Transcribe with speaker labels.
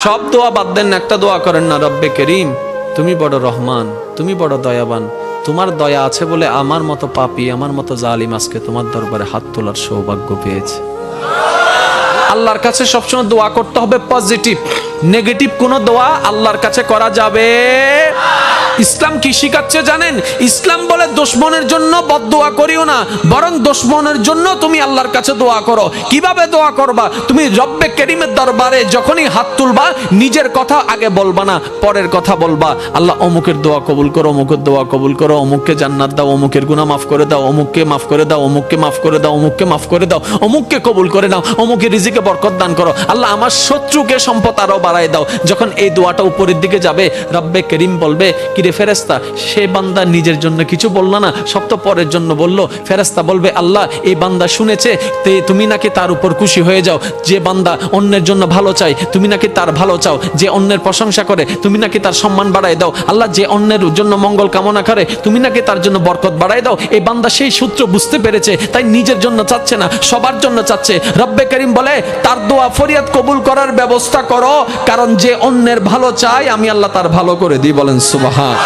Speaker 1: সব দোয়া বাদ দেন, একটা দোয়া করেন না, রব্বে করিম তুমি বড় রহমান, তুমি বড় দয়াবান, তোমার দয়া আছে বলে আমার মতো পাপী, আমার মতো জালিম আজকে তোমার দরবারে হাত তোলার সৌভাগ্য পেয়েছে। আল্লাহর কাছে সবসময় দোয়া করতে হবে পজিটিভ, নেগেটিভ কোনো দোয়া আল্লাহর কাছে করা যাবে। ইসলাম কি শিখাচ্ছে জানেন? ইসলাম বলে দুশমনের জন্য বদদোয়া করিও না, বরং দুশমনের জন্য তুমি আল্লাহর কাছে দোয়া করো। কিভাবে দোয়া করবা? তুমি রব্বে করিমের দরবারে যখনই হাত তুলবা, নিজের কথা আগে বলবা না, পরের কথা বলবা। আল্লাহ অমুকের দোয়া কবুল করো, অমুকের দোয়া কবুল করো, অমুককে জান্নাত দাও, অমুকের গুনাহ মাফ করে দাও, অমুককে মাফ করে দাও, অমুককে মাফ করে দাও, অমুককে মাফ করে দাও, অমুককে কবুল করে নাও, অমুকের রিজিকে বরকত দান করো। আল্লাহ আমার শত্রুকে সম্পদ আরো বাড়ায় দাও। যখন এই দোয়াটা উপরের দিকে যাবে, রব্বে করিম বলবে, কিরে ফেরেশতা, সে বান্দা নিজের জন্য কিছু বলল না, সব তো পরের জন্য বলল। ফেরেশতা বলবে, আল্লাহ এই বান্দা শুনেছে, তুমি নাকি তার উপর খুশি হয়ে যাও। যে বান্দা অন্যের জন্য ভালো চাই, তুমি নাকি তার ভালো চাও। যে অন্যের প্রশংসা করে, তুমি নাকি তার সম্মান বাড়ায় দাও। আল্লাহ যে অন্যের জন্য মঙ্গল কামনা করে, তুমি নাকি তার জন্য বরকত বাড়ায় দাও। এই বান্দা সেই সূত্র বুঝতে পেরেছে, তাই নিজের জন্য চাচ্ছে না, সবার জন্য চাচ্ছে। রব্বে করিম বলে, তার দোয়া ফরিয়াদ কবুল করার ব্যবস্থা করো, কারণ যে অন্যের ভালো চায় আমি আল্লাহ তার ভালো করে দিই। বলেন সুবহান।